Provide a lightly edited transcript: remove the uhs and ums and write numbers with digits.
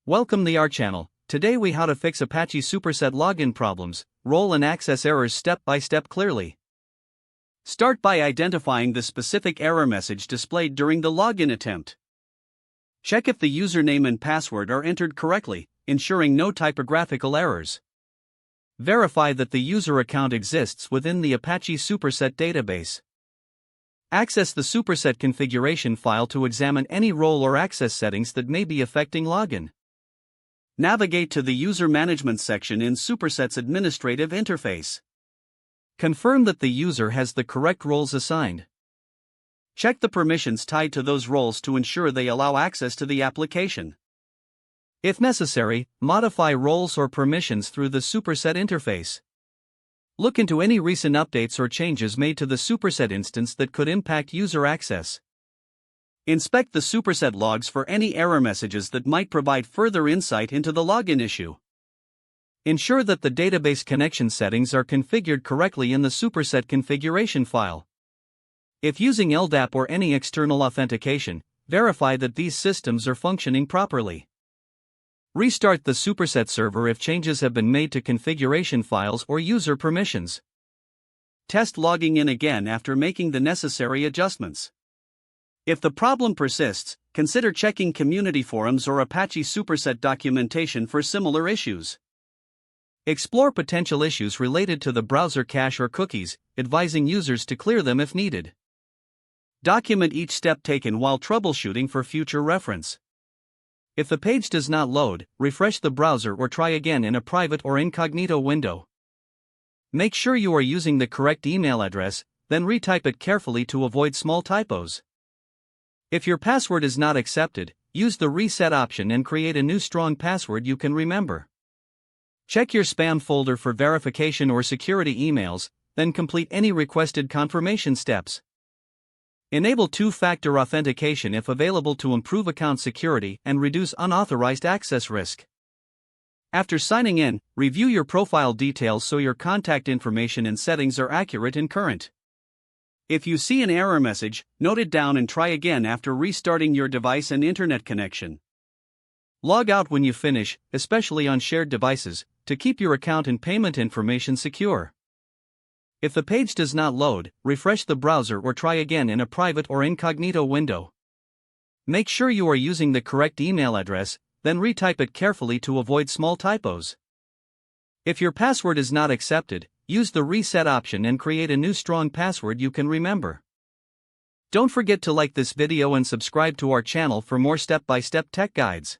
Welcome to our channel. Today we how to fix Apache Superset login problems, role and access errors step by step clearly. Start by identifying the specific error message displayed during the login attempt. Check if the username and password are entered correctly, ensuring no typographical errors. Verify that the user account exists within the Apache Superset database. Access the Superset configuration file to examine any role or access settings that may be affecting login. Navigate to the User Management section in Superset's administrative interface. Confirm that the user has the correct roles assigned. Check the permissions tied to those roles to ensure they allow access to the application. If necessary, modify roles or permissions through the Superset interface. Look into any recent updates or changes made to the Superset instance that could impact user access. Inspect the Superset logs for any error messages that might provide further insight into the login issue. Ensure that the database connection settings are configured correctly in the Superset configuration file. If using LDAP or any external authentication, verify that these systems are functioning properly. Restart the Superset server if changes have been made to configuration files or user permissions. Test logging in again after making the necessary adjustments. If the problem persists, consider checking community forums or Apache Superset documentation for similar issues. Explore potential issues related to the browser cache or cookies, advising users to clear them if needed. Document each step taken while troubleshooting for future reference. If the page does not load, refresh the browser or try again in a private or incognito window. Make sure you are using the correct email address, then retype it carefully to avoid small typos. If your password is not accepted, use the reset option and create a new strong password you can remember. Check your spam folder for verification or security emails, then complete any requested confirmation steps. Enable two-factor authentication if available to improve account security and reduce unauthorized access risk. After signing in, review your profile details so your contact information and settings are accurate and current. If you see an error message, note it down and try again after restarting your device and internet connection. Log out when you finish, especially on shared devices, to keep your account and payment information secure. If the page does not load, refresh the browser or try again in a private or incognito window. Make sure you are using the correct email address, then retype it carefully to avoid small typos. If your password is not accepted, use the reset option and create a new strong password you can remember. Don't forget to like this video and subscribe to our channel for more step-by-step tech guides.